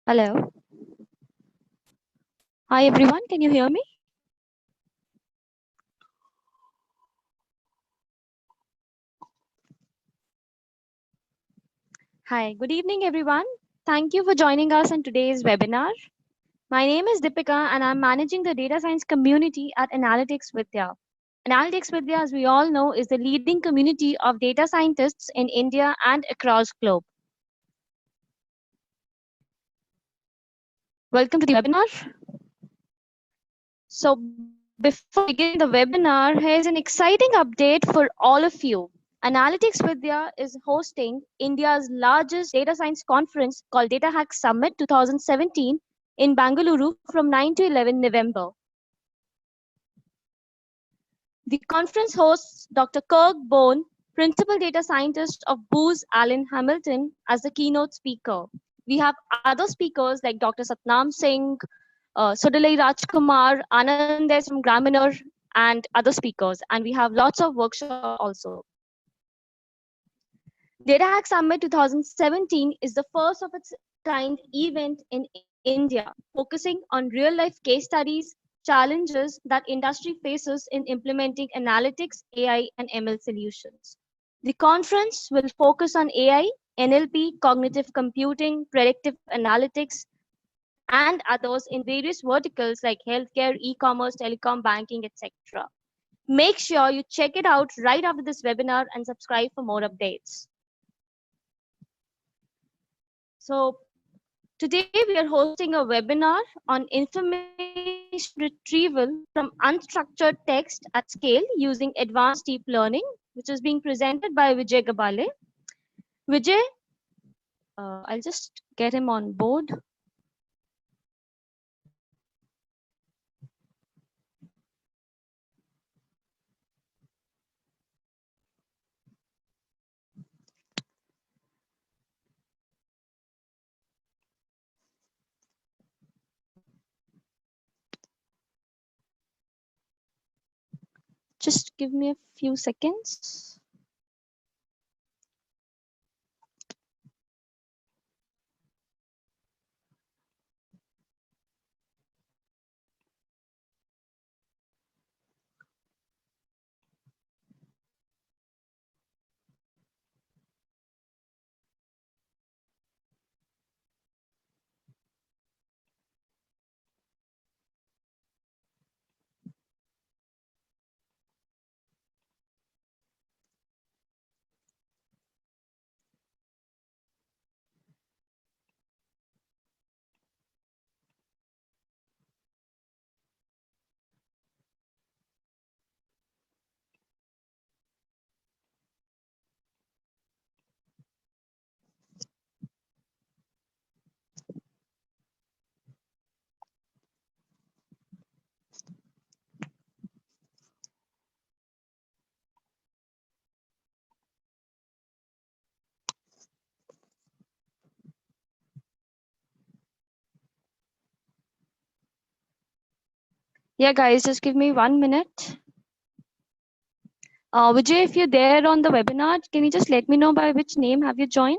Hello. Hi everyone, can you hear me? Hi, good evening everyone. Thank you for joining us on today's webinar. My name is Deepika and I'm managing the data science community at Analytics Vidya. Analytics Vidya, as we all know, is the leading community of data scientists in India and across globe. Welcome to the webinar. So before we begin the webinar, here's an exciting update for all of you. Analytics Vidya is hosting India's largest data science conference called Data Hack Summit 2017 in Bangalore from 9 to 11 November. The conference hosts Dr. Kirk Bone, Principal Data Scientist of Booz Allen Hamilton, as the keynote speaker. We have other speakers like Dr. Satnam Singh, Sodalai Rajkumar, Anandes from Gramener, and other speakers. And we have lots of workshops also. Data Hack Summit 2017 is the first of its kind event in India, focusing on real life case studies, challenges that industry faces in implementing analytics, AI, and ML solutions. The conference will focus on AI, NLP, cognitive computing, predictive analytics, and others in various verticals like healthcare, e-commerce, telecom, banking, etc. Make sure you check it out right after this webinar and subscribe for more updates. So today we are hosting a webinar on information retrieval from unstructured text at scale using advanced deep learning, which is being presented by Vijay Gabale. Vijay, I'll just get him on board. Just give me a few seconds. Yeah, guys, just give me 1 minute. Vijay, if you're there on the webinar, can you just let me know by which name have you joined?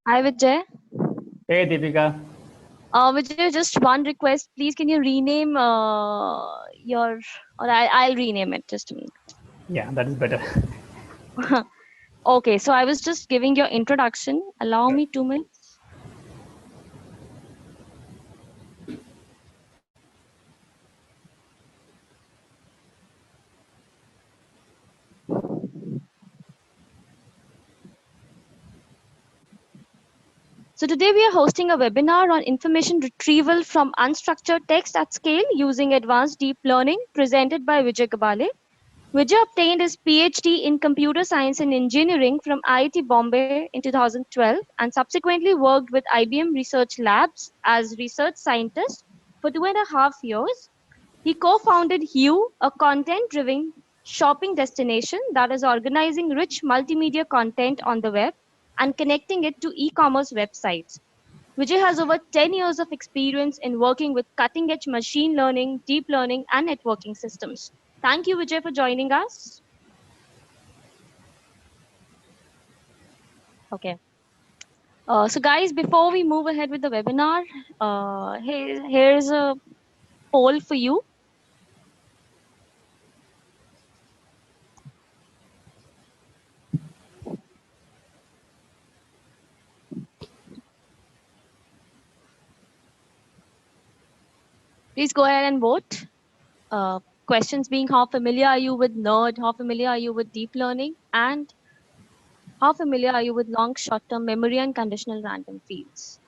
Hi, Vijay. Hey Deepika. Vijay, just one request, please. Can you rename your, or I'll rename it. Just a minute. Yeah, that is better. Okay, so I was just giving your introduction. Allow me 2 minutes. So today we are hosting a webinar on information retrieval from unstructured text at scale using advanced deep learning presented by Vijay Kabale. Vijay obtained his PhD in computer science and engineering from IIT Bombay in 2012 and subsequently worked with IBM Research Labs as research scientist for 2.5 years. He co-founded Hue, a content-driven shopping destination that is organizing rich multimedia content on the web and connecting it to e-commerce websites. Vijay has over 10 years of experience in working with cutting-edge machine learning, deep learning, and networking systems. Thank you, Vijay, for joining us. Okay. So guys, before we move ahead with the webinar, here's a poll for you. Please go ahead and vote. Questions being how familiar are you with NERD, how familiar are you with deep learning, and how familiar are you with long short-term memory and conditional random fields?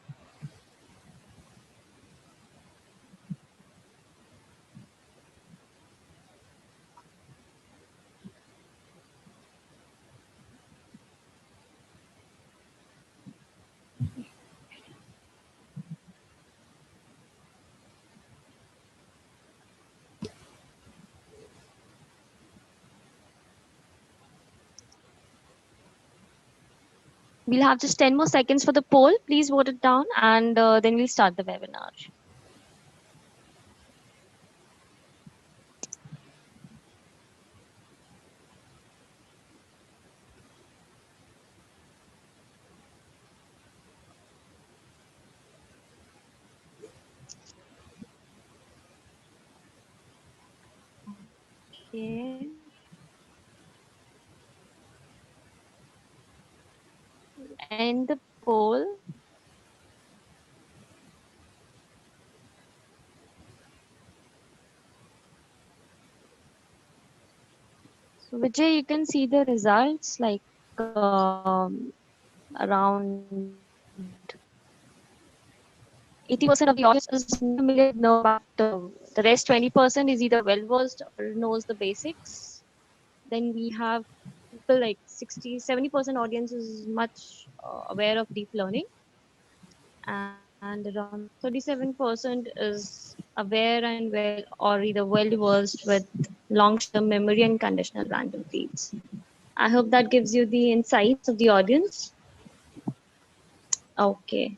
We'll have just 10 more seconds for the poll. Please vote it down and then we'll start the webinar. Okay. End the poll. So Vijay, you can see the results like around 80% of the audience is familiar with know, but the rest 20% is either well versed or knows the basics. Then we have people like 60-70% audience is much aware of deep learning, and around 37% is aware and well or either well versed with long-term memory and conditional random fields. I hope that gives you the insights of the audience. Okay.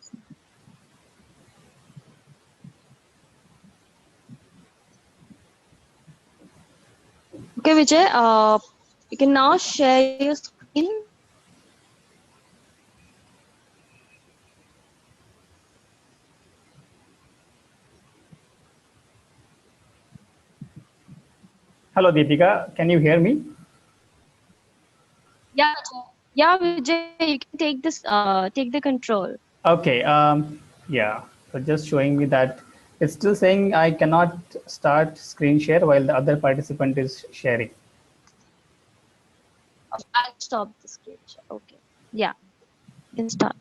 Okay, Vijay, you can now share your screen. Hello, Deepika. Can you hear me? Yeah, yeah, Vijay, you can take this, take the control. Okay. Yeah. So just showing me that it's still saying I cannot start screen share while the other participant is sharing. I'll stop the screen share. Okay. Yeah, you can start.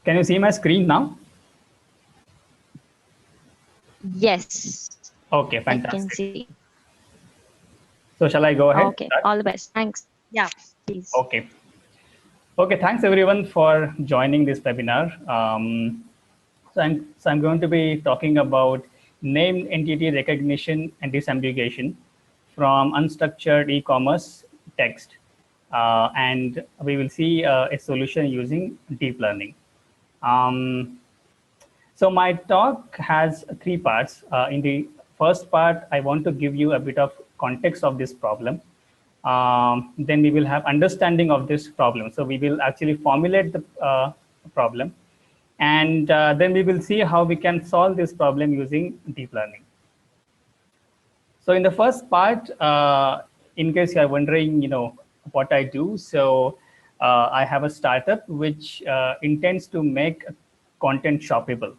Can you see my screen now? Yes. Okay, I can fantastic. see. So shall I go ahead? Okay, all the best. Thanks. Yeah, please. Okay. Okay, thanks everyone for joining this webinar. So I'm going to be talking about named entity recognition and disambiguation from unstructured e-commerce text. And we will see a solution using deep learning. So my talk has three parts. In the first part, I want to give you a bit of context of this problem. Then we will have understanding of this problem. So we will actually formulate the problem. And then we will see how we can solve this problem using deep learning. So in the first part, in case you are wondering, what I do. So I have a startup which intends to make content shoppable.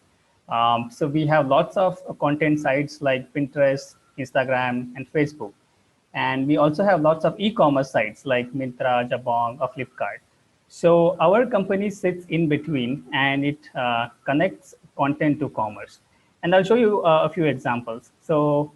So we have lots of content sites like Pinterest, Instagram, and Facebook. And we also have lots of e-commerce sites like Myntra, Jabong, or Flipkart. So our company sits in between, and it connects content to commerce. And I'll show you a few examples. So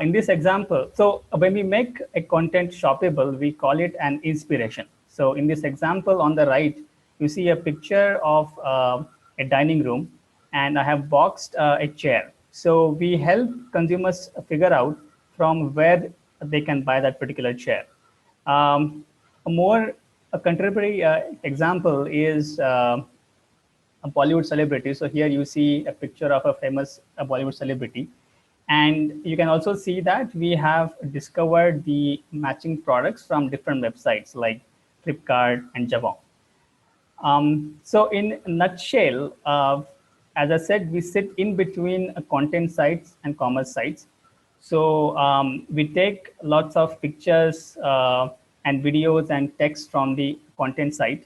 in this example, so when we make a content shoppable, we call it an inspiration. So in this example on the right, you see a picture of a dining room, and I have boxed a chair. So we help consumers figure out from where they can buy that particular chair. A contemporary example is a Bollywood celebrity. So here you see a picture of a famous Bollywood celebrity. And you can also see that we have discovered the matching products from different websites like Flipkart and Jabong. So in a nutshell, as I said, we sit in between content sites and commerce sites. So we take lots of pictures and videos and text from the content site.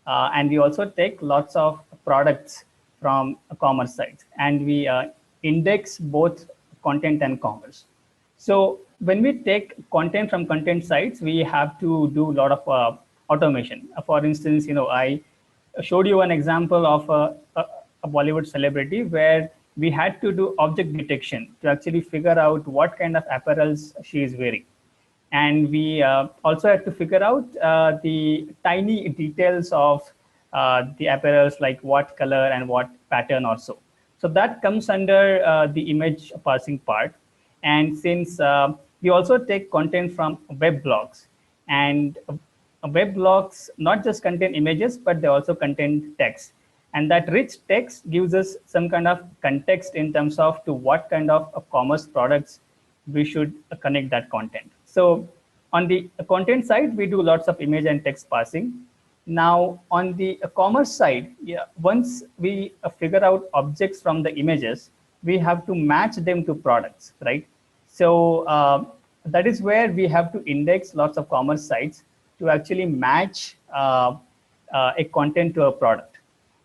And we also take lots of products from commerce sites. And we index both content and commerce. So when we take content from content sites, we have to do a lot of automation. For instance, I showed you an example of a Bollywood celebrity where we had to do object detection to actually figure out what kind of apparels she is wearing. And we also had to figure out the tiny details of the apparels, like what color and what pattern or so. So that comes under the image parsing part. And since we also take content from web blogs, and web blogs not just contain images, but they also contain text. And that rich text gives us some kind of context in terms of to what kind of commerce products we should connect that content. So on the content side, we do lots of image and text parsing. Now on the commerce side, once we figure out objects from the images, we have to match them to products, right? So that is where we have to index lots of commerce sites to actually match a content to a product.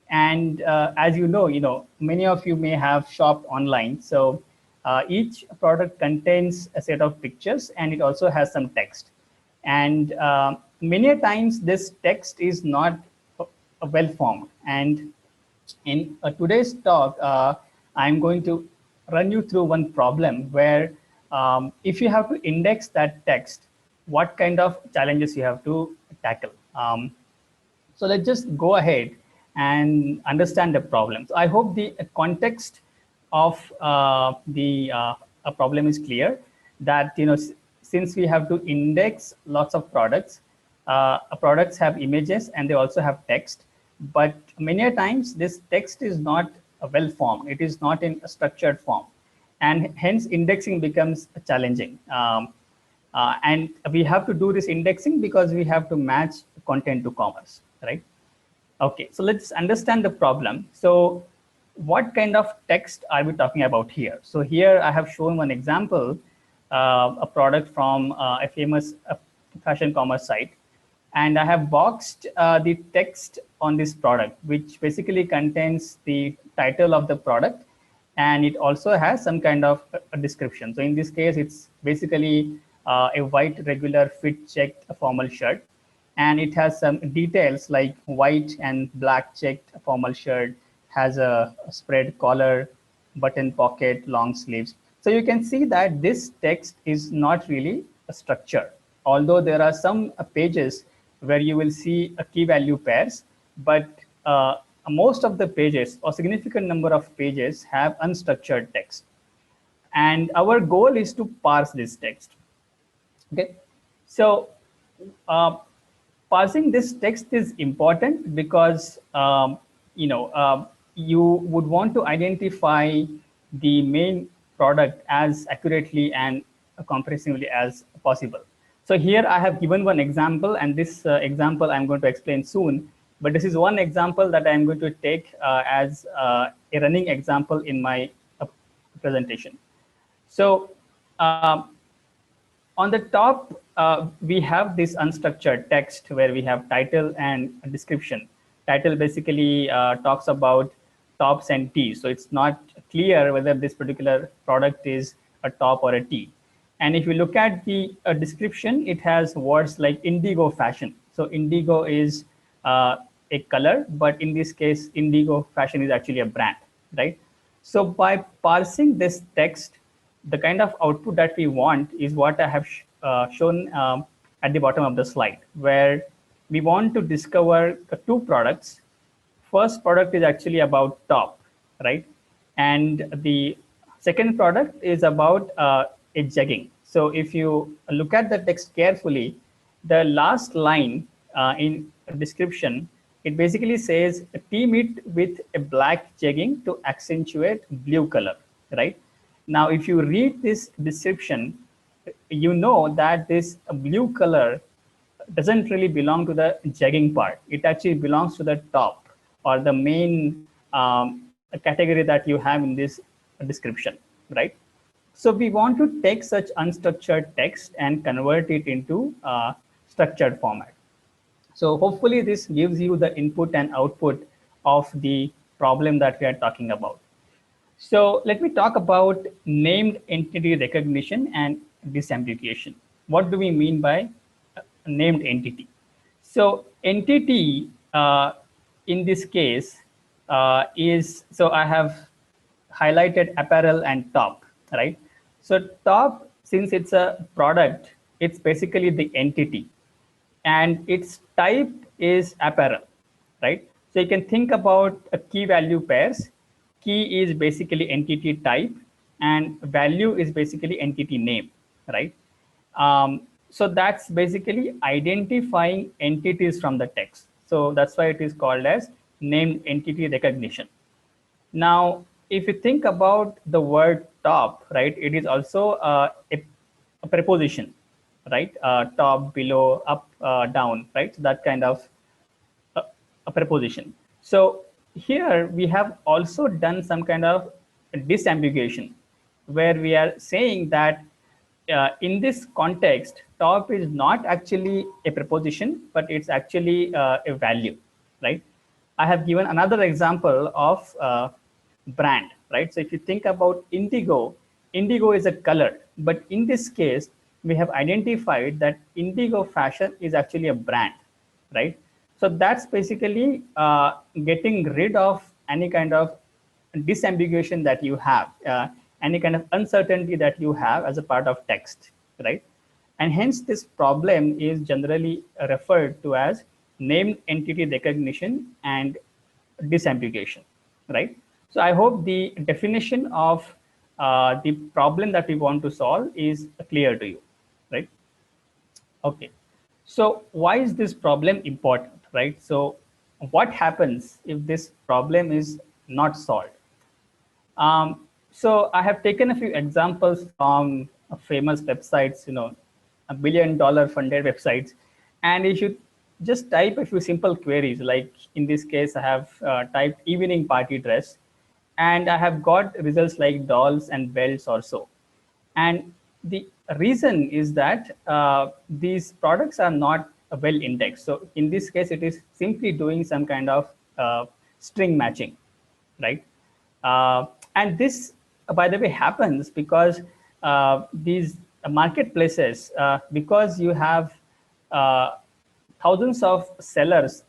And as you know, many of you may have shopped online. So each product contains a set of pictures, and it also has some text. And many times this text is not well formed. And in today's talk, I'm going to run you through one problem where if you have to index that text, what kind of challenges you have to tackle. So let's just go ahead and understand the problem. So I hope the context of the problem is clear, that since we have to index lots of products, products have images and they also have text, but many times this text is not well formed. It is not in a structured form, and hence indexing becomes challenging. And we have to do this indexing because we have to match content to commerce, right? Okay, so let's understand the problem. So what kind of text are we talking about here? So here I have shown one example, a product from a famous fashion commerce site. And I have boxed the text on this product, which basically contains the title of the product. And it also has some kind of a description. So in this case, it's basically a white regular fit checked formal shirt. And it has some details like white and black checked formal shirt, has a spread collar, button pocket, long sleeves. So you can see that this text is not really a structure, although there are some pages where you will see a key value pairs, but most of the pages or significant number of pages have unstructured text. And our goal is to parse this text. Okay, so parsing this text is important because you would want to identify the main product as accurately and comprehensively as possible. So here I have given one example, and this example I'm going to explain soon. But this is one example that I'm going to take as a running example in my presentation. So on the top, we have this unstructured text where we have title and description. Title basically talks about tops and tees. So it's not clear whether this particular product is a top or a tee. And if you look at the description, it has words like indigo fashion. So indigo is a color, but in this case, indigo fashion is actually a brand, right? So by parsing this text, the kind of output that we want is what I have shown at the bottom of the slide, where we want to discover two products. First product is actually about top, right? And the second product is about a jegging. So if you look at the text carefully, the last line in description, it basically says team it with a black jegging to accentuate blue color, right? Now, if you read this description, you know that this blue color doesn't really belong to the jegging part. It actually belongs to the top or the main category that you have in this description, right? So we want to take such unstructured text and convert it into structured format. So hopefully this gives you the input and output of the problem that we are talking about. So let me talk about named entity recognition and disambiguation. What do we mean by named entity? So entity in this case so I have highlighted apparel and top, right? So top, since it's a product, it's basically the entity, and its type is apparel, right? So you can think about a key value pairs. Key is basically entity type, and value is basically entity name, right? So that's basically identifying entities from the text. So that's why it is called as named entity recognition. Now, if you think about the word top, right, it is also a preposition, right? Top, below, up, down, right? So that kind of a preposition. So here we have also done some kind of disambiguation, where we are saying that in this context, top is not actually a preposition, but it's actually a value, right? I have given another example of brand, right? So if you think about indigo, indigo is a color, but in this case, we have identified that indigo fashion is actually a brand, right? So that's basically getting rid of any kind of disambiguation that you have, any kind of uncertainty that you have as a part of text, right? And hence this problem is generally referred to as named entity recognition and disambiguation, right? So I hope the definition of the problem that we want to solve is clear to you, right? Okay. So why is this problem important, right? So what happens if this problem is not solved? So I have taken a few examples from famous websites, $1 billion funded websites. And if you just type a few simple queries, like in this case, I have typed evening party dress, and I have got results like dolls and belts or so. And the reason is that these products are not well indexed. So in this case, it is simply doing some kind of string matching, right? And this, by the way, happens because these marketplaces, because you have thousands of sellers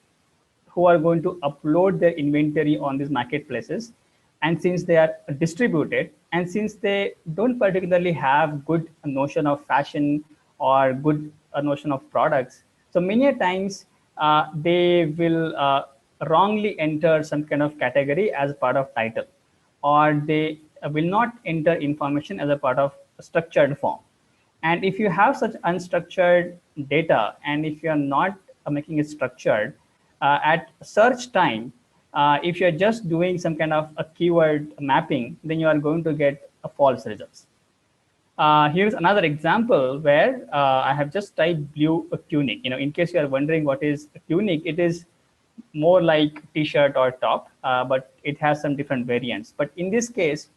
who are going to upload their inventory on these marketplaces. And since they are distributed, and since they don't particularly have good notion of fashion or good notion of products, so many times they will wrongly enter some kind of category as part of title, or they will not enter information as a part of structured form. And if you have such unstructured data, and if you are not making it structured, at search time, if you're just doing some kind of a keyword mapping, then you are going to get a false results. Here's another example where I have just typed blue tunic. In case you are wondering what is a tunic, it is more like t-shirt or top, but it has some different variants. But in this case,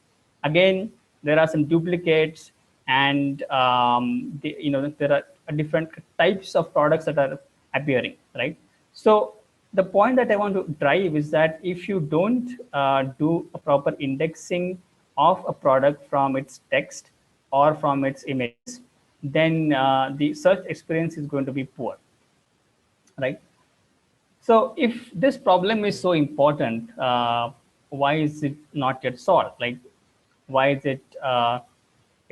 again, there are some duplicates, and there are different types of products that are appearing, right? So the point that I want to drive is that if you don't do a proper indexing of a product from its text or from its images, then the search experience is going to be poor, right? So if this problem is so important, why is it not yet solved? Like, why is it a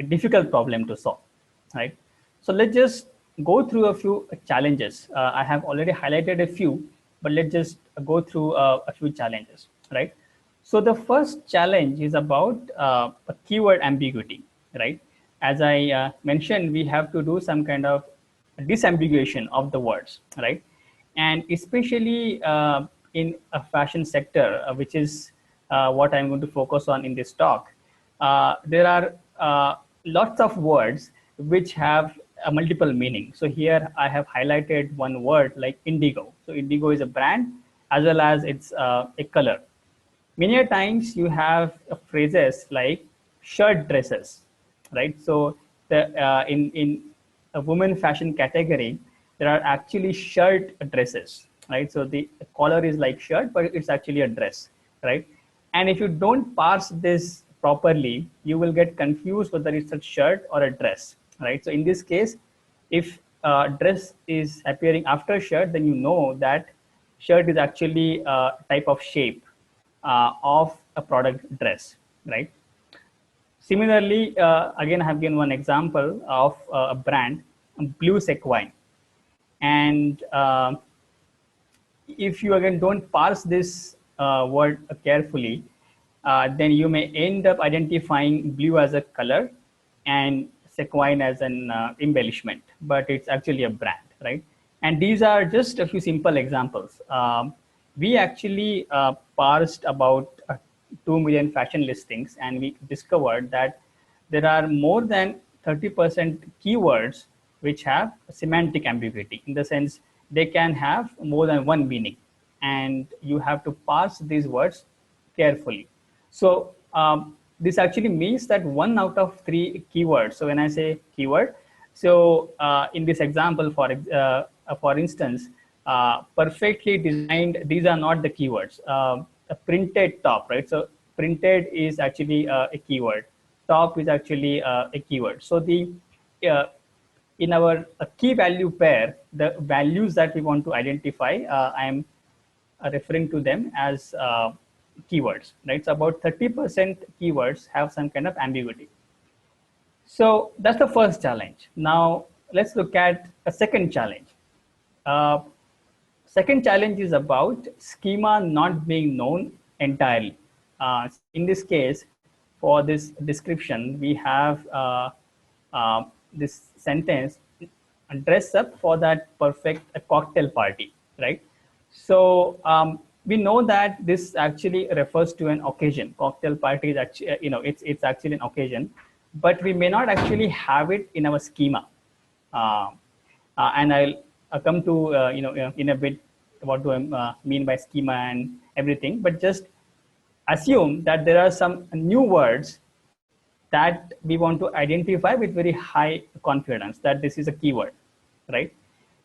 difficult problem to solve, right? So let's just go through a few challenges. I have already highlighted a few, but let's just go through a few challenges, right? So the first challenge is about a keyword ambiguity, right? As I mentioned, we have to do some kind of disambiguation of the words, right? And especially in a fashion sector, which is what I'm going to focus on in this talk, there are lots of words which have a multiple meaning. So here I have highlighted one word like indigo. So indigo is a brand as well as it's a color. Many a times you have phrases like shirt dresses, right? So in a women fashion category, there are actually shirt dresses, right? So the collar is like shirt, but it's actually a dress, right? And if you don't parse this properly, you will get confused whether it's a shirt or a dress, right? So in this case, if dress is appearing after shirt, then you know that shirt is actually a type of shape of a product dress, right? Similarly, again, I have given one example of a brand, Blue Sequine. And if you again don't parse this word carefully, then you may end up identifying blue as a color and sequine as an embellishment, but it's actually a brand, right? And these are just a few simple examples. We actually parsed about 2 million fashion listings, and we discovered that there are more than 30% keywords which have semantic ambiguity, in the sense they can have more than one meaning, and you have to parse these words carefully. So this actually means that 1 out of 3 keywords. So when I say keyword, so in this example, for instance, perfectly designed, these are not the keywords. A printed top, right? So printed is actually a keyword. Top is actually a keyword. So the in our key value pair, the values that we want to identify, I am referring to them as keywords, right? So about 30% keywords have some kind of ambiguity. So that's the first challenge. Now let's look at a second challenge. Uh, Second challenge is about schema not being known entirely. In this case, for this description, we have this sentence, dress up for that perfect cocktail party, right? So we know that this actually refers to an occasion. Cocktail party is actually, it's actually an occasion, but we may not actually have it in our schema. And I'll come to in a bit what do I mean by schema and everything. But just assume that there are some new words that we want to identify with very high confidence that this is a keyword, right?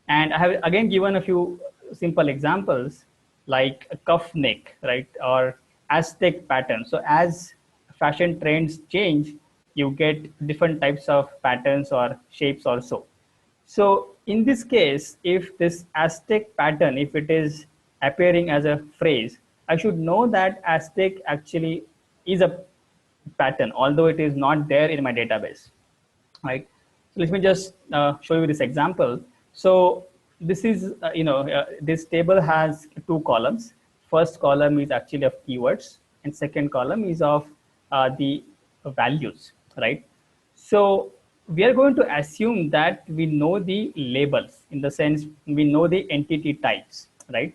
And I have again given a few simple examples like a cuff neck, right, or Aztec pattern. So as fashion trends change, you get different types of patterns or shapes also. So in this case, if this Aztec pattern, if it is appearing as a phrase, I should know that Aztec actually is a pattern, although it is not there in my database, right? So let me just show you this example. So this is, this table has 2 columns. First column is actually of keywords, and second column is of the values, right? So we are going to assume that we know the labels, in the sense we know the entity types, right?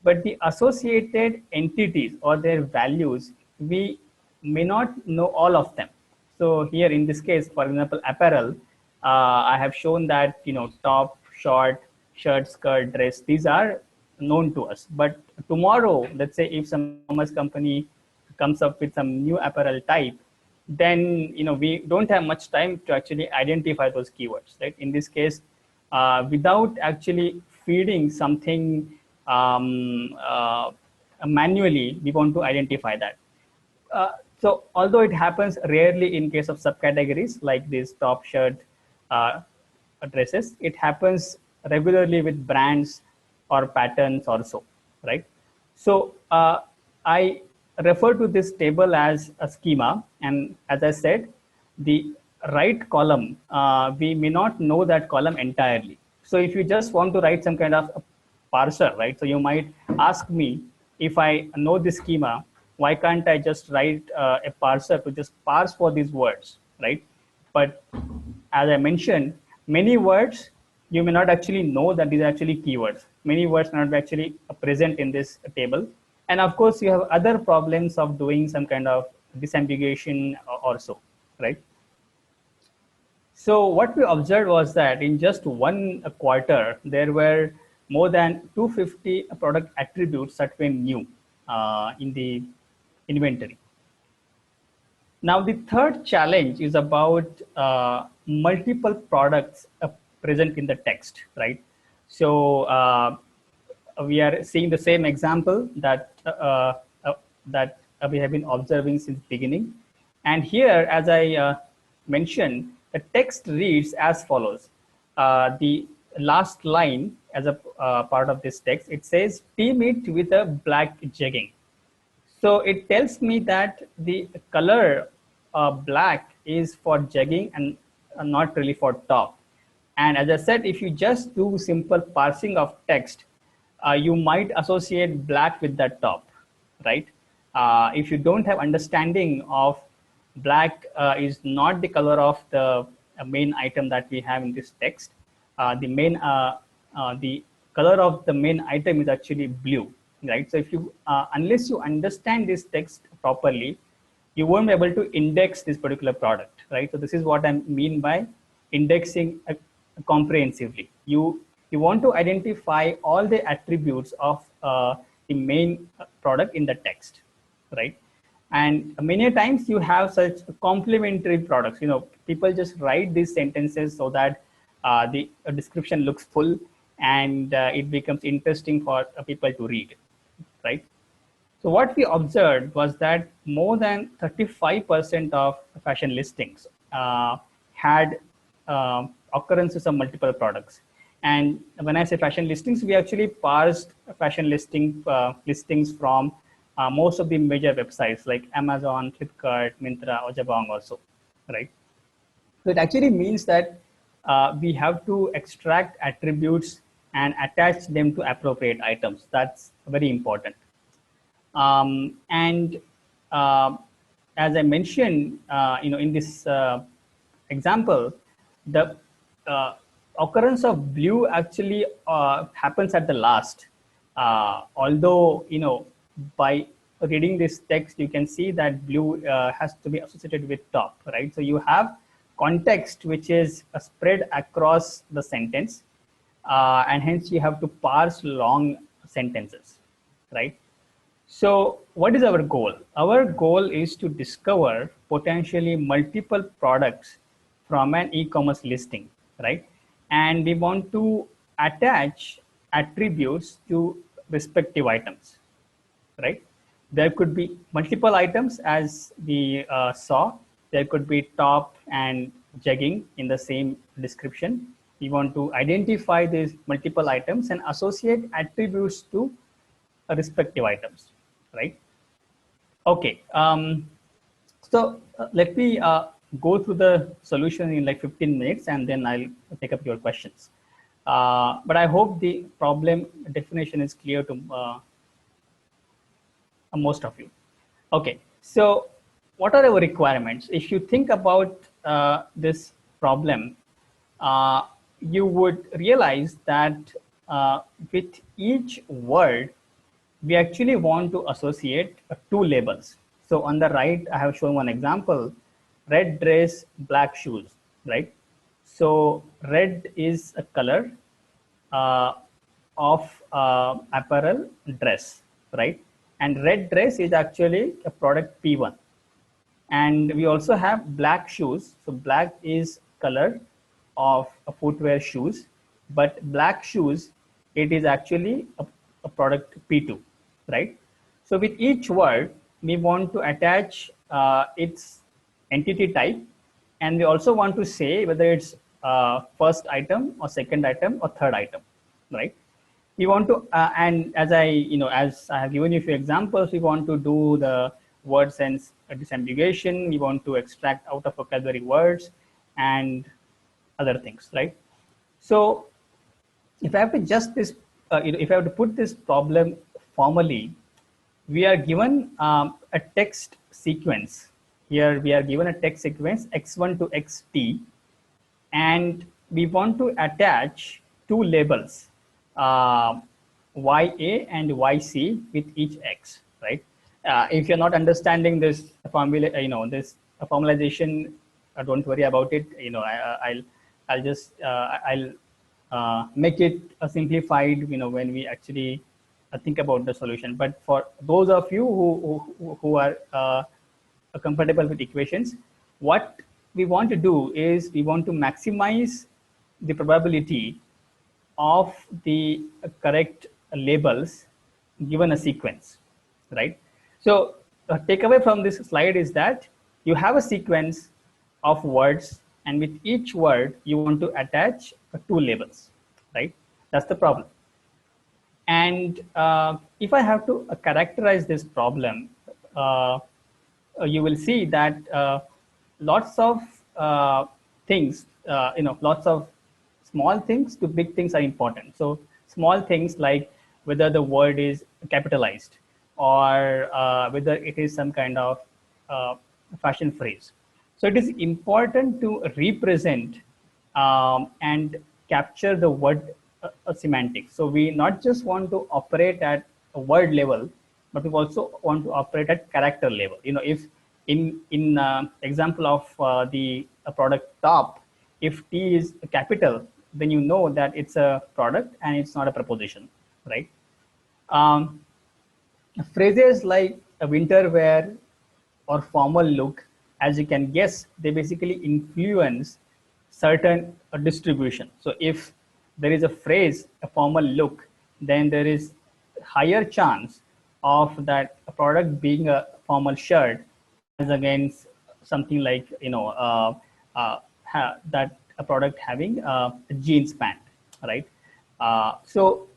But the associated entities or their values, we may not know all of them. So here in this case, for example, apparel, I have shown that, top, short, shirt, skirt, dress, these are known to us. But tomorrow, let's say if some e-commerce company comes up with some new apparel type, then we don't have much time to actually identify those keywords, right? In this case, without actually feeding something manually, we want to identify that. So although it happens rarely in case of subcategories like these top shirt dresses, it happens regularly with brands or patterns also, right? So I refer to this table as a schema, and as I said, the right column, we may not know that column entirely. So if you just want to write some kind of a parser, right? So you might ask me, if I know this schema, why can't I just write a parser to just parse for these words, right? But as I mentioned, many words you may not actually know that these are actually keywords. Many words may not be actually present in this table. And of course, you have other problems of doing some kind of disambiguation also, right? So what we observed was that in just one quarter, there were more than 250 product attributes that were new in the inventory. Now, the third challenge is about multiple products present in the text, right? So we are seeing the same example that we have been observing since the beginning. And here, as I mentioned, the text reads as follows. The last line as a part of this text, it says, team it with a black jegging. So it tells me that the color black is for jegging and not really for top. And as I said, if you just do simple parsing of text, you might associate black with that top, right? If you don't have understanding of black is not the color of the main item that we have in this text. The color of the main item is actually blue, right? So if you, unless you understand this text properly, you won't be able to index this particular product, right? So this is what I mean by indexing comprehensively. You want to identify all the attributes of the main product in the text, right? And many times you have such complementary products. People just write these sentences so that the description looks full and it becomes interesting for people to read, right? So what we observed was that more than 35% of fashion listings had occurrences of multiple products. And when I say fashion listings, we actually parsed fashion listings from most of the major websites like Amazon, Flipkart, Myntra, or Jabong also, right? So it actually means that we have to extract attributes and attach them to appropriate items. That's very important. And as I mentioned, in this example, the occurrence of blue actually happens at the last. Although, by reading this text, you can see that blue has to be associated with top, right? So you have context which is spread across the sentence, and hence you have to parse long sentences, right? So what is our goal? Our goal is to discover potentially multiple products from an e-commerce listing, right? And we want to attach attributes to respective items, right? There could be multiple items as we saw. There could be top and jegging in the same description. We want to identify these multiple items and associate attributes to respective items, right? Okay, so let me go through the solution in like 15 minutes and then I'll take up your questions. But I hope the problem definition is clear to most of you. Okay, so what are our requirements? If you think about this problem, you would realize that with each word, we actually want to associate two labels. So on the right, I have shown one example, red dress, black shoes, right? So red is a color, of apparel dress, right? And red dress is actually a product P1. And we also have black shoes. So black is color of a footwear shoes, but black shoes, it is actually a product P2, right? So with each word, we want to attach its entity type, and we also want to say whether it's first item or second item or third item, right? We want to and as I have given you a few examples, we want to do the word sense disambiguation, we want to extract out of vocabulary words and other things, right? So if I have to just this if I have to put this problem formally, we are given a text sequence. Here we are given a text sequence x1 to xt, and we want to attach two labels, ya and yc with each x, right? If you're not understanding this formula, this formalization, don't worry about it. I'll just make it simplified, when we actually think about the solution. But for those of you who are compatible with equations, what we want to do is we want to maximize the probability of the correct labels given a sequence, right? So takeaway from this slide is that you have a sequence of words, and with each word you want to attach two labels, right? That's the problem. And if I have to characterize this problem, you will see that lots of things, lots of small things to big things are important. So small things like whether the word is capitalized or whether it is some kind of fashion phrase. So it is important to represent and capture the word semantics. So we not just want to operate at a word level, but we also want to operate at character level. If in example of the product top, if T is a capital, then you know that it's a product and it's not a preposition, right? Phrases like a winter wear or formal look, as you can guess, they basically influence certain distribution. So if there is a phrase, a formal look, then there is higher chance of that product being a formal shirt as against something like that a product having a jeans pant, right? So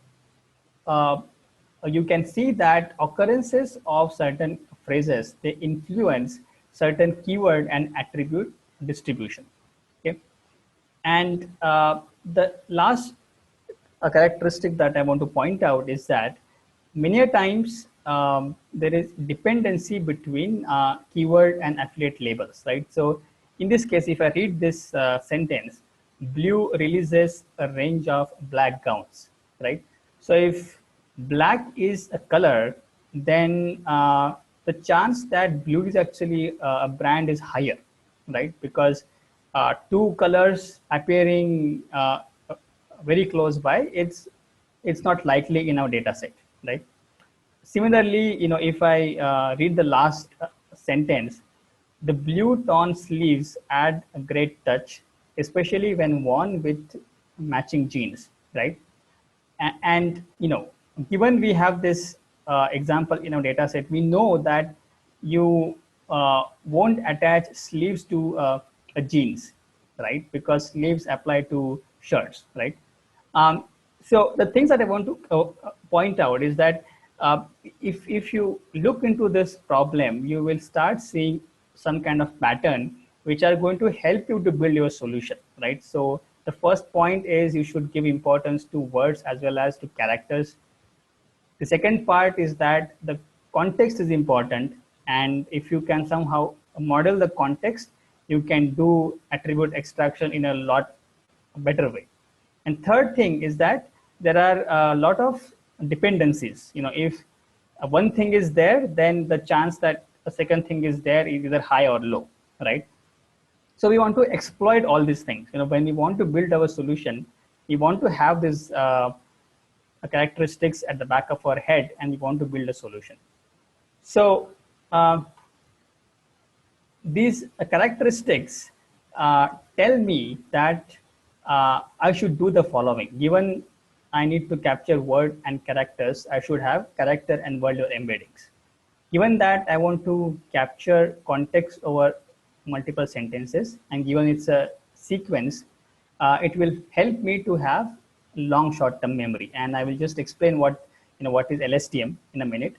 you can see that occurrences of certain phrases, they influence certain keyword and attribute distribution. Okay, and the last characteristic that I want to point out is that many a times there is dependency between keyword and affiliate labels, right? So in this case, if I read this sentence, blue releases a range of black gowns, right? So if black is a color, then the chance that blue is actually a brand is higher, right? Because two colors appearing very close by, it's not likely in our data set, right? Similarly, if I read the last sentence, the blue tone sleeves add a great touch, especially when worn with matching jeans, right? And given we have this example in our data set, we know that you won't attach sleeves to a jeans, right? Because sleeves apply to shirts, right? So the things that I want to point out is that if you look into this problem, you will start seeing some kind of pattern which are going to help you to build your solution, right? So the first point is you should give importance to words as well as to characters. The second part is that the context is important, and if you can somehow model the context, you can do attribute extraction in a lot better way. And third thing is that there are a lot of dependencies. If one thing is there, then the chance that a second thing is there is either high or low, right? So we want to exploit all these things. When we want to build our solution, we want to have this characteristics at the back of our head and we want to build a solution. So these characteristics tell me that I should do the following. Given I need to capture word and characters, I should have character and word embeddings. Given that I want to capture context over multiple sentences, and given it's a sequence, it will help me to have long short-term memory. And I will just explain what is LSTM in a minute.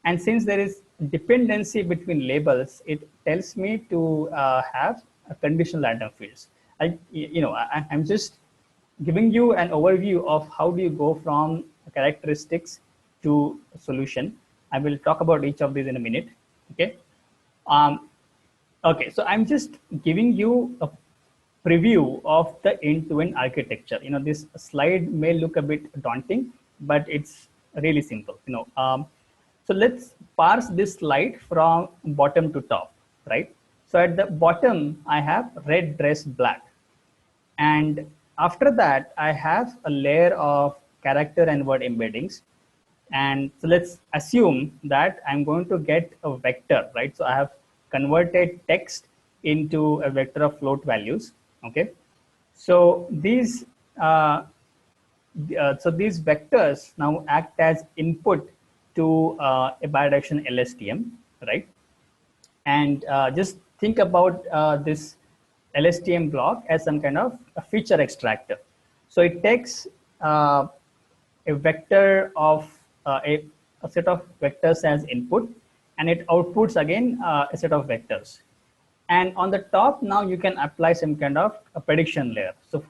And since there is dependency between labels, it tells me to have a conditional random fields. I'm just giving you an overview of how do you go from characteristics to a solution. I will talk about each of these in a minute. Okay. Okay. So I'm just giving you a preview of the end-to-end architecture. This slide may look a bit daunting, but it's really simple. So let's parse this slide from bottom to top, right? So at the bottom, I have red dress black. And after that, I have a layer of character and word embeddings. And so let's assume that I'm going to get a vector, right? So I have converted text into a vector of float values, okay? So these vectors now act as input to a bidirectional LSTM, right? And just think about this LSTM block as some kind of a feature extractor. So it takes a vector of a set of vectors as input, and it outputs again a set of vectors. And on the top, now you can apply some kind of a prediction layer. So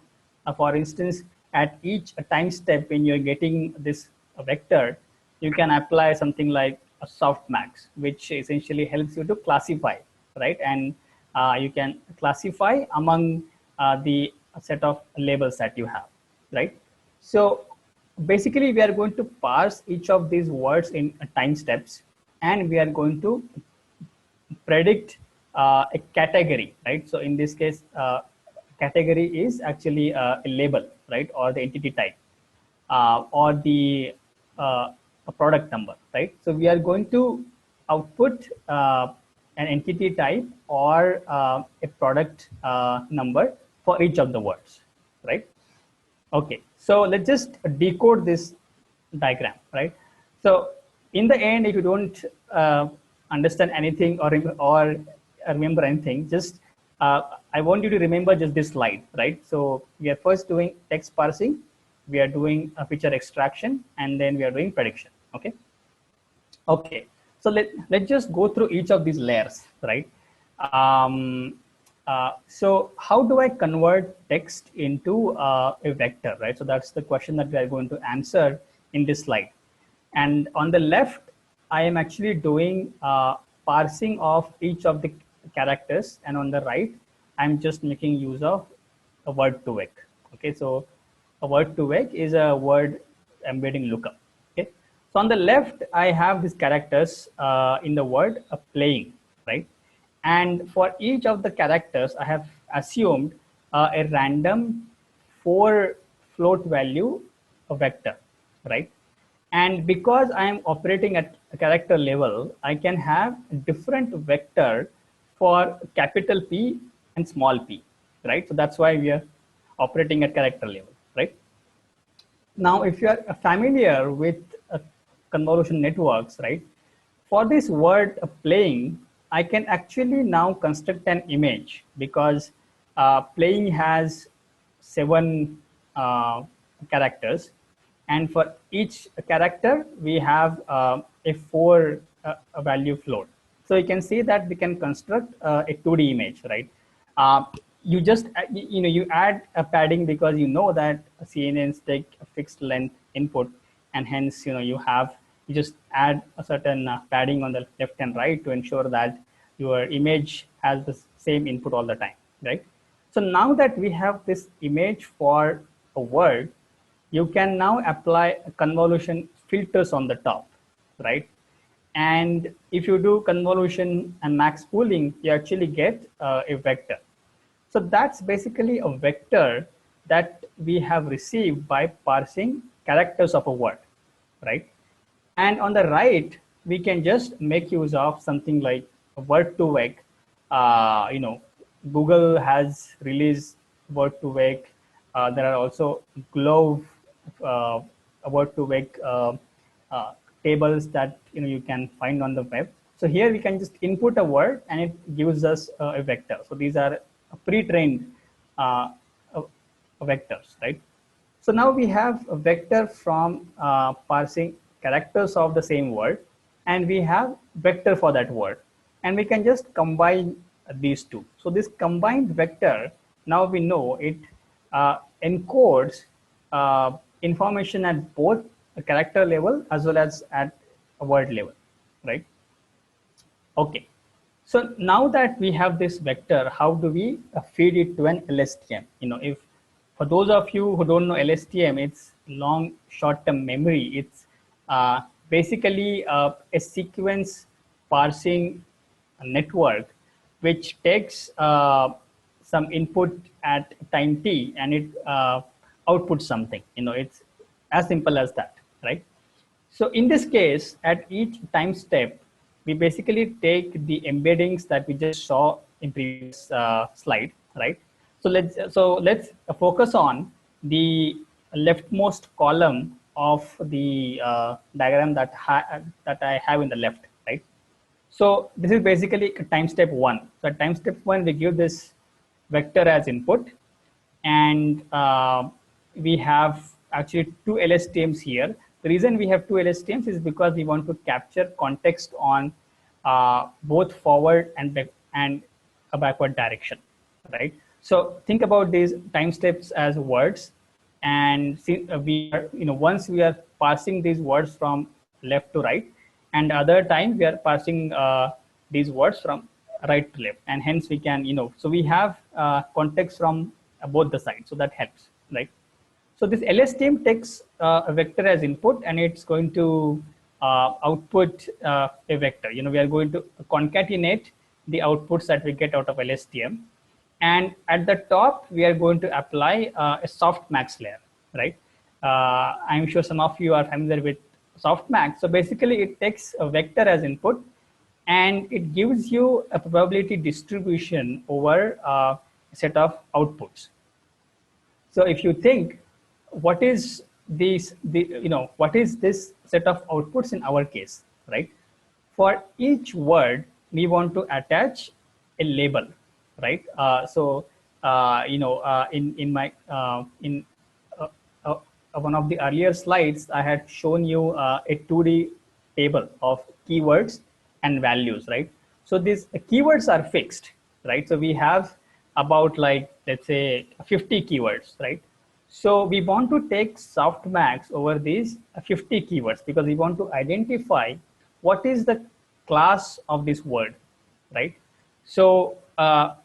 for instance, at each time step when you're getting this vector, you can apply something like a softmax, which essentially helps you to classify, right? And you can classify among the set of labels that you have, right? So basically, we are going to parse each of these words in time steps, and we are going to predict a category, right? So in this case, category is actually a label, right? Or the entity type, or the a product number, right? So we are going to output an entity type or a product number for each of the words, right? Okay, so let's just decode this diagram, right? So in the end, if you don't understand anything or remember anything, just I want you to remember just this slide, right? So we are first doing text parsing, we are doing a feature extraction, and then we are doing prediction. Okay. Okay. So let's just go through each of these layers, right? So how do I convert text into a vector, right? So that's the question that we are going to answer in this slide. And on the left, I am actually doing parsing of each of the characters, and on the right, I'm just making use of a word2vec. Okay, so a word2vec is a word embedding lookup. Okay, so on the left, I have these characters in the word playing, right? And for each of the characters, I have assumed a random 4 float value vector, right? And because I am operating at a character level, I can have different vector for capital P and small p, right? So that's why we are operating at character level, right? Now, if you are familiar with convolution networks, right? For this word playing, I can actually now construct an image because playing has 7 characters. And for each character, we have a 4 value float. So you can see that we can construct a 2D image, right? You just, you add a padding because you know that CNNs take a fixed length input, and hence, you just add a certain padding on the left and right to ensure that your image has the same input all the time, right? So now that we have this image for a word, you can now apply convolution filters on the top, right? And if you do convolution and max pooling, you actually get a vector. So that's basically a vector that we have received by parsing characters of a word, right? And on the right, we can just make use of something like Word2Vec. Google has released Word2Vec. There are also Glove uh, Word2Vec tables that you can find on the web. So here we can just input a word and it gives us a vector. So these are pre-trained uh, vectors, right? So now we have a vector from parsing characters of the same word, and we have vector for that word, and we can just combine these two. So this combined vector, now we know it encodes information at both a character level as well as at a word level, right? Okay. So now that we have this vector, how do we feed it to an LSTM? If for those of you who don't know LSTM, it's long short-term memory. It's basically a sequence parsing network which takes some input at time t and it outputs something. It's as simple as that, right? So in this case, at each time step, we basically take the embeddings that we just saw in previous slide, right? So let's focus on the leftmost column of the diagram that I have in the left, right? So this is basically time step one. So at time step one, we give this vector as input, and we have actually two LSTMs here. The reason we have two LSTMs is because we want to capture context on both forward and back and a backward direction, right? So think about these time steps as words, and see, we are, once we are parsing these words from left to right, and other time we are parsing these words from right to left, and hence we can, so we have context from both the sides, so that helps, right? So this LSTM takes a vector as input, and it's going to output a vector. We are going to concatenate the outputs that we get out of LSTM, and at the top we are going to apply a softmax layer, right? I'm sure some of you are familiar with softmax. So basically, it takes a vector as input, and it gives you a probability distribution over a set of outputs. So if you think, what is what is this set of outputs in our case, right? For each word, we want to attach a label, right? In my uh, uh, one of the earlier slides, I had shown you a 2D table of keywords and values, right? So these keywords are fixed, right? So we have about, like, let's say 50 keywords, right? So we want to take softmax over these 50 keywords because we want to identify what is the class of this word, right? So the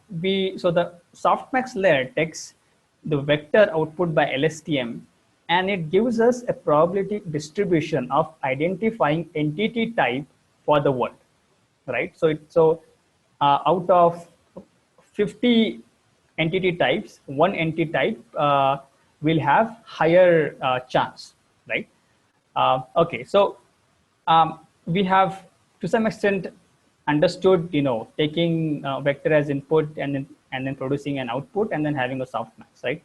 softmax layer takes the vector output by LSTM, and it gives us a probability distribution of identifying entity type for the word, right? So out of 50 entity types, one entity type will have higher chance, right? Okay, so we have to some extent understood, taking vector as input and then producing an output and then having a softmax, right?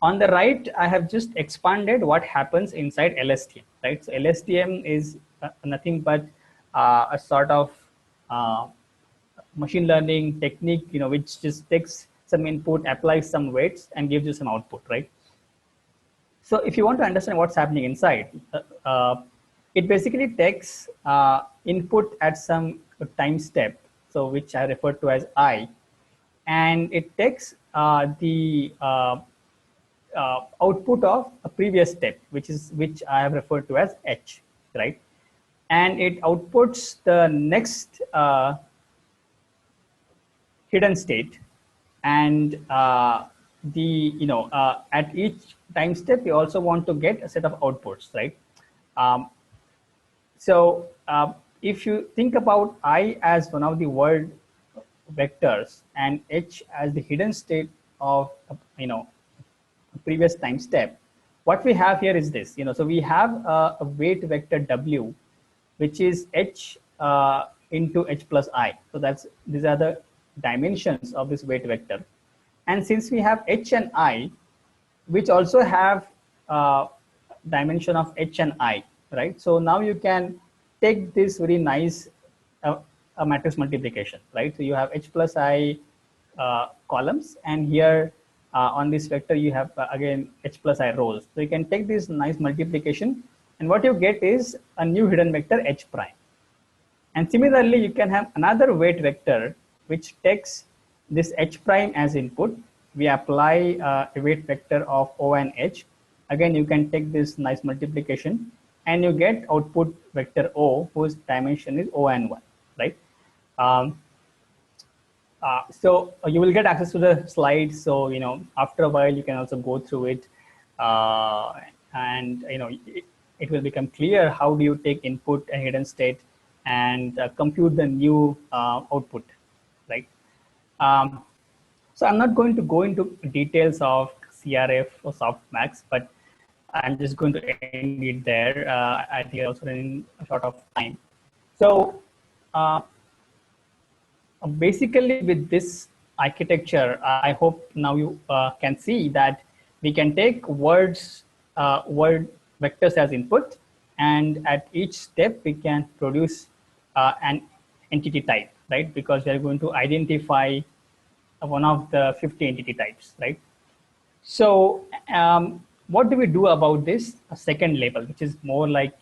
On the right, I have just expanded what happens inside LSTM, right? So LSTM is nothing but a sort of machine learning technique, which just takes some input, applies some weights, and gives you some output, right? So if you want to understand what's happening inside, it basically takes input at some time step, so which I refer to as I, and it takes the output of a previous step, which I have referred to as H, right? And it outputs the next hidden state, and at each time step we also want to get a set of outputs, right? So if you think about I as one of the word vectors and H as the hidden state of previous time step, what we have here is this, so we have a weight vector W, which is H into H plus I. So these are the dimensions of this weight vector. And since we have H and I, which also have dimension of H and I, right? So now you can take this very nice a matrix multiplication, right? So you have H plus I columns, and here on this vector you have again H plus I rows. So you can take this nice multiplication, and what you get is a new hidden vector H prime. And similarly, you can have another weight vector which takes this H prime as input. We apply a weight vector of O and H. Again, you can take this nice multiplication, and you get output vector O, whose dimension is O and 1, right? So you will get access to the slides. So, after a while, you can also go through it, and, it will become clear how do you take input and hidden state and compute the new output, right? So I'm not going to go into details of CRF or softmax, but I'm just going to end it there. I think I'm also running short of time. So basically with this architecture, I hope now you can see that we can take word vectors as input, and at each step we can produce an entity type, right? Because we are going to identify one of the 50 entity types, right? So what do we do about this second label, which is more like,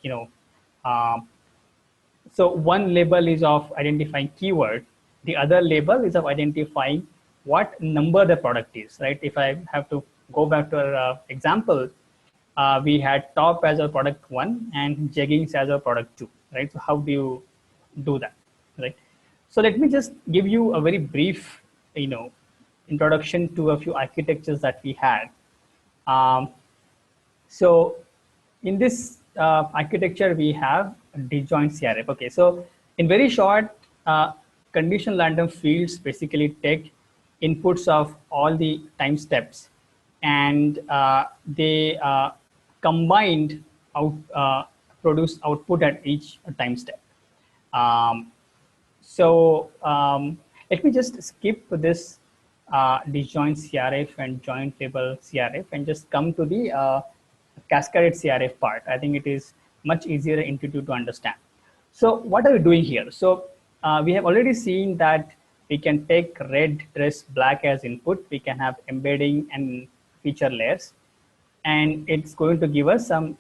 so one label is of identifying keyword, the other label is of identifying what number the product is, right? If I have to go back to our example, we had top as our product 1 and jeggings as our product 2, right? So how do you do that, right? So let me just give you a very brief, introduction to a few architectures that we had. So in this architecture, we have disjoint CRF. Okay, so in very short, conditional random fields basically take inputs of all the time steps, and they combined produce output at each time step. So let me just skip this disjoint CRF and joint label CRF and just come to the cascaded CRF part. I think it is much easier and intuitive to understand. So what are we doing here? So we have already seen that we can take red, dress, black as input. We can have embedding and feature layers, and it's going to give us some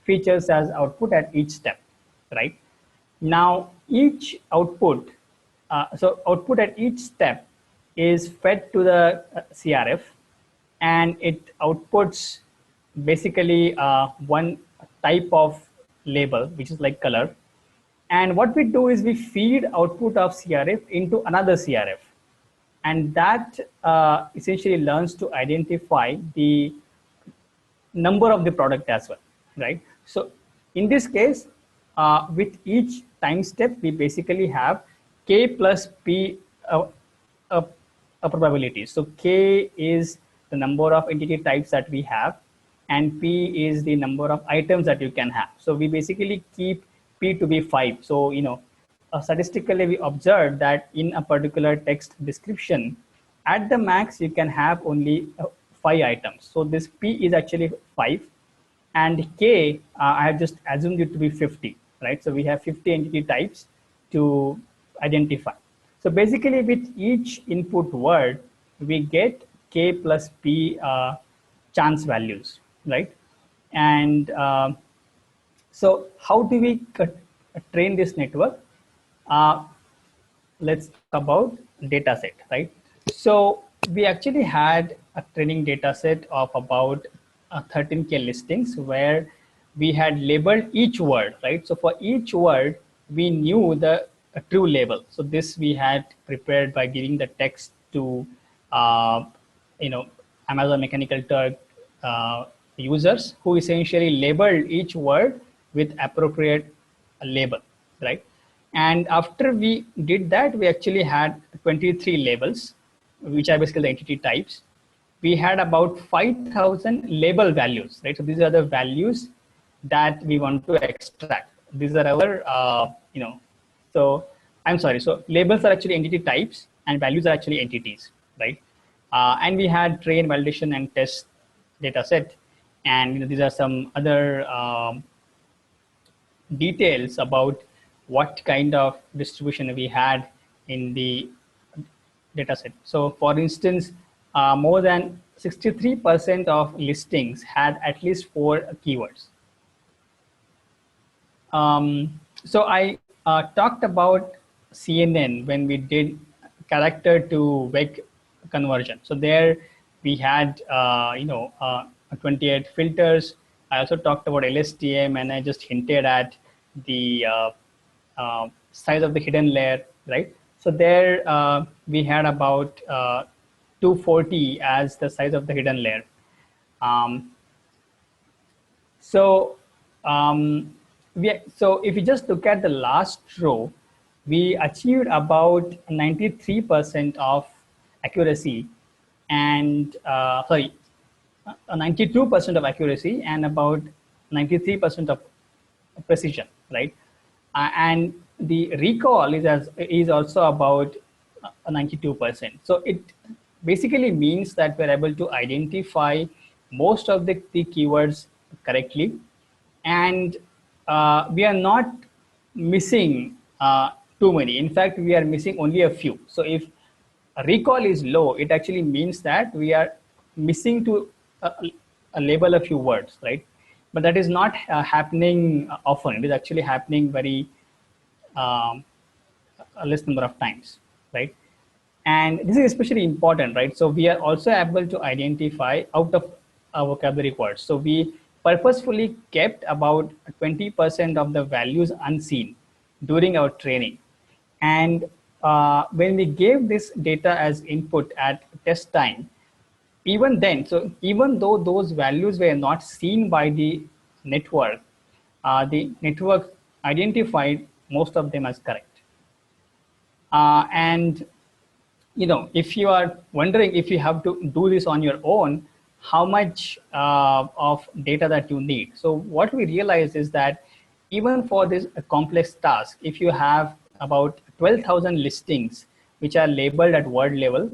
features as output at each step, right? Now each output, so output at each step is fed to the CRF, and it outputs basically one type of label, which is like color. And what we do is we feed output of CRF into another CRF, and that essentially learns to identify the number of the product as well, right? So in this case, with each time step, we basically have K plus P probabilities. So K is the number of entity types that we have, and P is the number of items that you can have. So we basically keep P to be 5. So, statistically, we observed that in a particular text description, at the max, you can have only 5 items. So this P is actually 5, and K, I have just assumed it to be 50, right? So we have 50 entity types to identify. So basically, with each input word, we get K plus P chance values, right? And so how do we train this network? Let's talk about data set, right? So we actually had a training data set of about 13K listings where we had labeled each word, right? So for each word, we knew the true label. So this we had prepared by giving the text to, Amazon Mechanical Turk users, who essentially labeled each word with appropriate label, right? And after we did that, we actually had 23 labels, which are basically the entity types. we had about 5,000 label values, right? So these are the values that we want to extract. These are our, so I'm sorry. So labels are actually entity types and values are actually entities, right? And we had train, validation, and test data set. And these are some other details about what kind of distribution we had in the dataset. So for instance, more than 63% of listings had at least 4 keywords. So I talked about CNN when we did character to vec conversion. So there we had 28 filters. I also talked about LSTM, and I just hinted at the size of the hidden layer, right? So there we had about 240 as the size of the hidden layer. Um, so, so if you just look at the last row, we achieved about 93% of accuracy and, 92% of accuracy and about 93% of precision, right? And the recall is also about 92%. So it basically means that we're able to identify most of the keywords correctly, and we are not missing too many. In fact, we are missing only a few. So if recall is low, it actually means that we are missing to label a few words, right? But that is not happening often. It is actually happening very um, a less number of times, right? And this is especially important, right? So we are also able to identify out of our vocabulary words. So we purposefully kept about 20% of the values unseen during our training. And when we gave this data as input at test time, even then, so even though those values were not seen by the network identified most of them as correct. And if you are wondering if you have to do this on your own, how much of data that you need. So what we realize is that even for this complex task, if you have about 12,000 listings which are labeled at word level,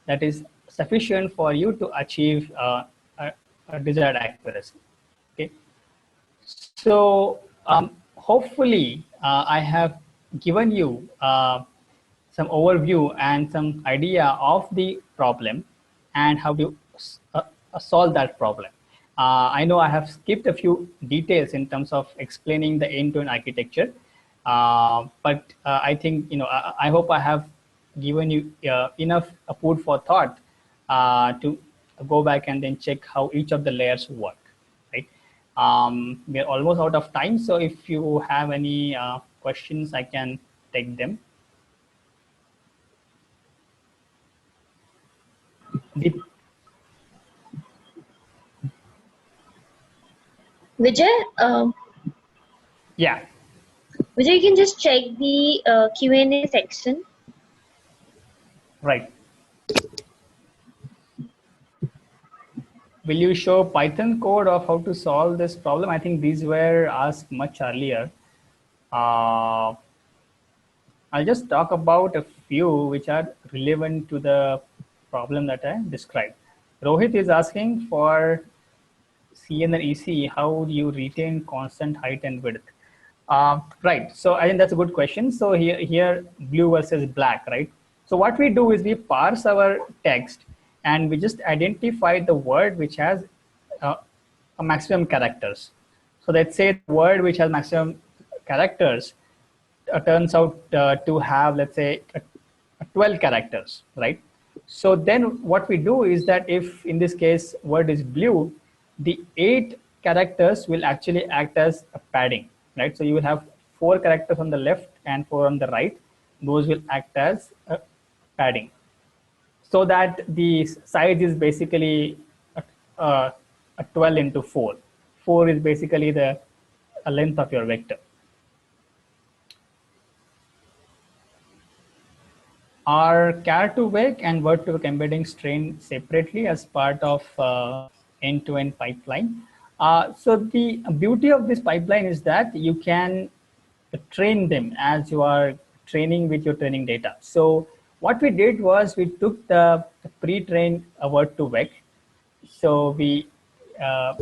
that is sufficient for you to achieve a desired accuracy. Okay. So hopefully I have given you some overview and some idea of the problem and how to solve that problem. I know I have skipped a few details in terms of explaining the end-to-end architecture, but I think I hope I have given you enough food for thought to go back and then check how each of the layers work. Right? We're almost out of time, so if you have any questions, I can take them. Vijay, Yeah. Vijay, you can just check the Q&A section. Right. Will you show Python code of how to solve this problem? I think these were asked much earlier. I'll just talk about a few which are relevant to the problem that I described. Rohit is asking for CN and EC, how do you retain constant height and width? Right. So I think that's a good question. So here blue versus black, right? So what we do is we parse our text and we just identify the word which has a maximum characters. So let's say the word which has maximum characters turns out to have, let's say, 12 characters, right? So then what we do is that if in this case word is blue, the 8 characters will actually act as a padding, right? So you will have 4 characters on the left and 4 on the right. Those will act as a padding, so that the size is basically a 12 into 4. 4 is basically the length of your vector. Are char2vec and word2vec embeddings trained separately as part of end-to-end pipeline? So the beauty of this pipeline is that you can train them as you are training with your training data. So what we did was we took the pre-trained word2vec. So we uh,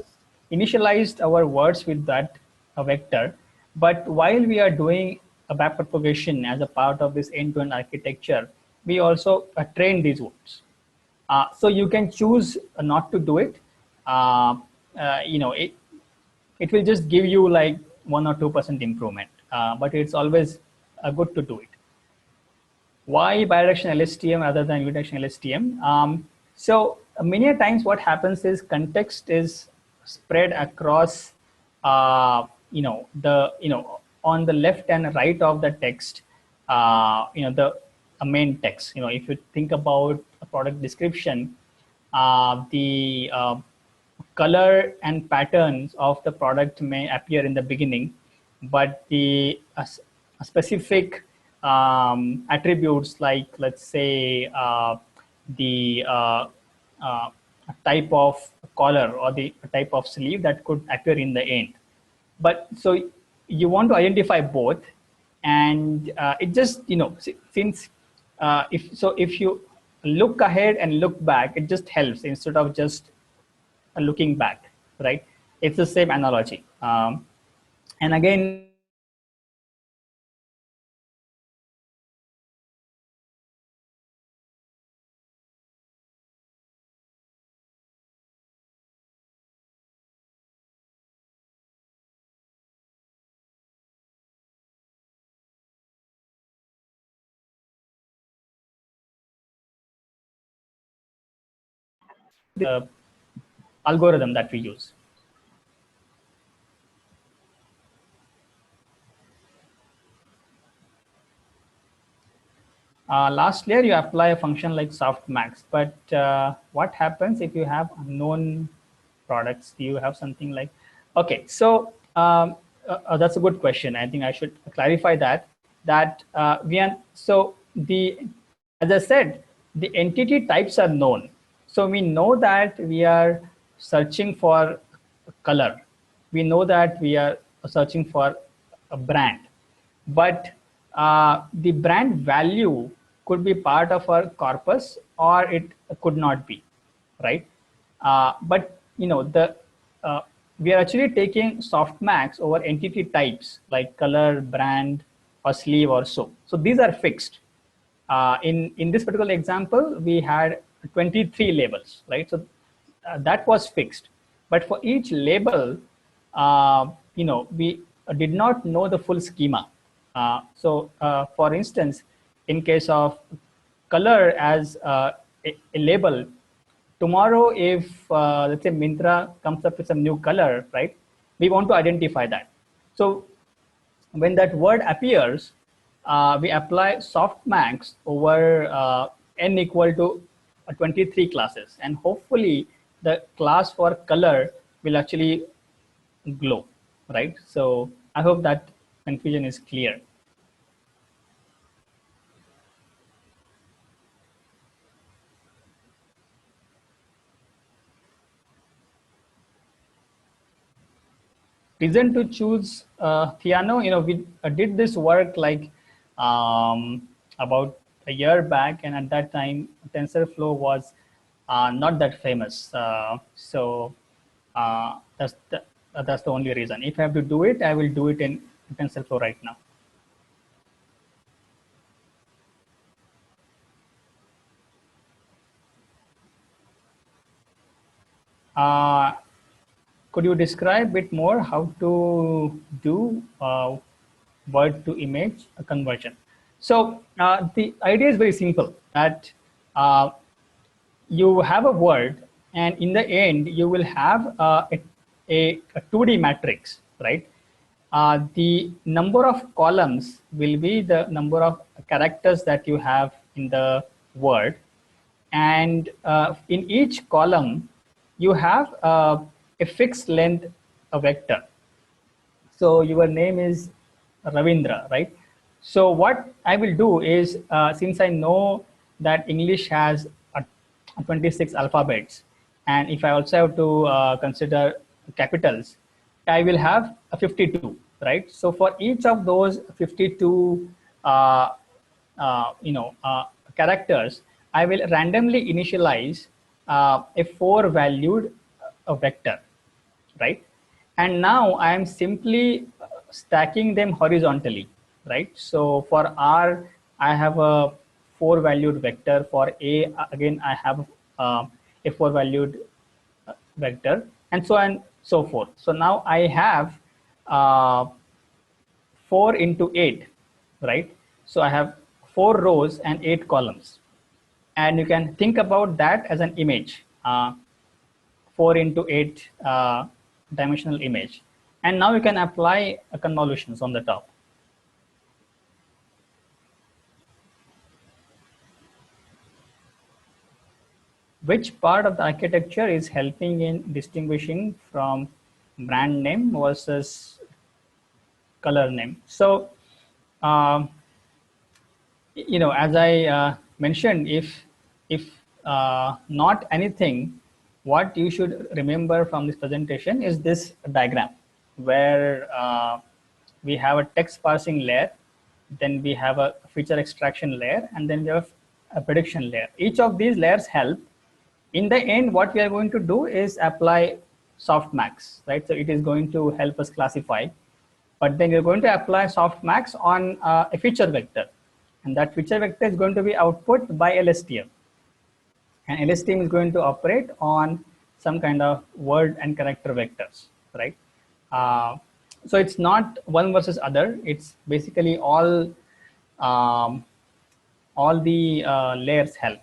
initialized our words with that vector. But while we are doing a backpropagation as a part of this end-to-end architecture, we also train these words. So you can choose not to do it. It will just give you like 1 or 2% improvement, but it's always good to do it. Why bidirectional LSTM rather than unidirectional LSTM? So many a times what happens is context is spread across, on the left and right of the text, the main text. If you think about a product description, the color and patterns of the product may appear in the beginning, but the specific attributes like, let's say, the type of collar or the type of sleeve that could appear in the end. But so you want to identify both, and it just, since if you look ahead and look back, it just helps instead of just looking back, right? It's the same analogy. And again, the algorithm that we use. Last layer, you apply a function like softmax, but what happens if you have unknown products? Do you have something like, okay, so that's a good question. I think I should clarify that, so as I said, the entity types are known. So we know that we are searching for color. We know that we are searching for a brand, but the brand value could be part of our corpus or it could not be, right? But we are actually taking softmax over entity types like color, brand, or sleeve or so. So these are fixed. In this particular example, we had 23 labels, right? So that was fixed. But for each label, we did not know the full schema. So for instance, in case of color as a label, tomorrow if let's say Myntra comes up with some new color, right? We want to identify that. So when that word appears, we apply softmax over n equal to 23 classes, and hopefully the class for color will actually glow, right? So I hope that confusion is clear. Reason to choose Theano, we did this work like about a year back, and at that time TensorFlow was not that famous. So that's the only reason. If I have to do it, I will do it in TensorFlow right now. Could you describe a bit more how to do word to image conversion? So the idea is very simple, that you have a word, and in the end, you will have a 2D matrix, right? The number of columns will be the number of characters that you have in the word. And in each column, you have a fixed length vector. So your name is Ravindra, right? So what I will do is, since I know that English has a 26 alphabets, and if I also have to consider capitals, I will have a 52, right? So for each of those 52, uh, characters, I will randomly initialize a 4-valued vector, right? And now I am simply stacking them horizontally, right? So for R, I have a 4-valued vector. For A, again, I have a 4-valued vector, and so on and so forth. So now I have uh, 4 into 8, right? So I have 4 rows and 8 columns. And you can think about that as an image. 4 into 8 dimensional image. And now you can apply convolutions on the top. Which part of the architecture is helping in distinguishing from brand name versus color name? So, um, as I mentioned, if not anything, what you should remember from this presentation is this diagram, where we have a text parsing layer, then we have a feature extraction layer, and then we have a prediction layer. Each of these layers help. In the end, what we are going to do is apply softmax, right? So it is going to help us classify, but then you're going to apply softmax on a feature vector, and that feature vector is going to be output by LSTM, and LSTM is going to operate on some kind of word and character vectors, right? Uh, so it's not one versus other. It's basically um, all the layers help.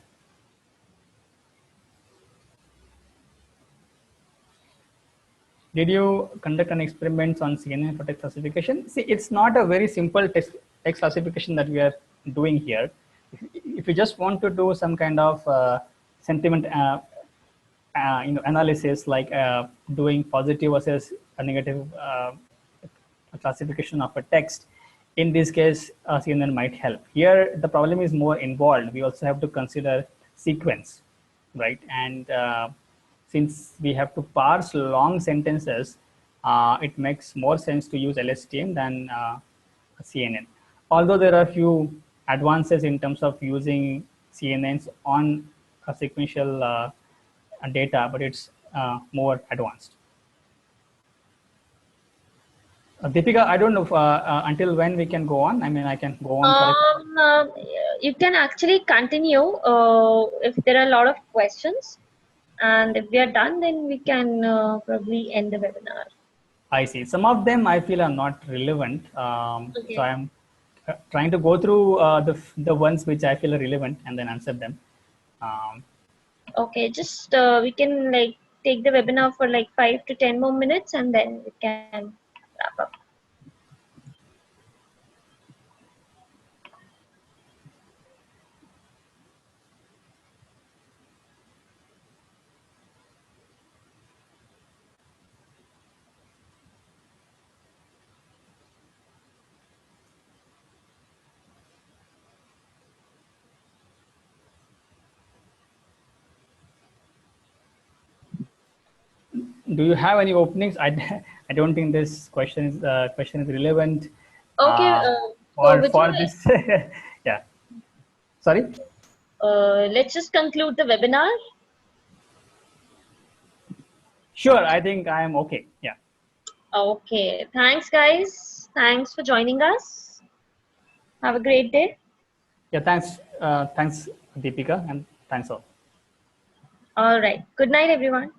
Did you conduct an experiment on CNN for text classification? See, it's not a very simple text classification that we are doing here. If you just want to do some kind of sentiment analysis, like doing positive versus a negative classification of a text, in this case, CNN might help. Here, the problem is more involved. We also have to consider sequence, right? And since we have to parse long sentences, it makes more sense to use LSTM than CNN. Although there are few advances in terms of using CNNs on a sequential data, but it's more advanced. Deepika, I don't know if, until when we can go on. I mean, I can go on. You can actually continue if there are a lot of questions, and if we are done, then we can probably end the webinar. I see. Some of them I feel are not relevant. Okay. So I'm trying to go through the ones which I feel are relevant and then answer them. Okay, just we can like take the webinar for like 5 to 10 more minutes, and then we can wrap up. Do you have any openings? I don't think this question is relevant. Okay. For this, yeah. Sorry. Let's just conclude the webinar. Sure, I think I am okay. Yeah. Okay. Thanks, guys. Thanks for joining us. Have a great day. Yeah. Thanks, Deepika, and thanks all. All right. Good night, everyone.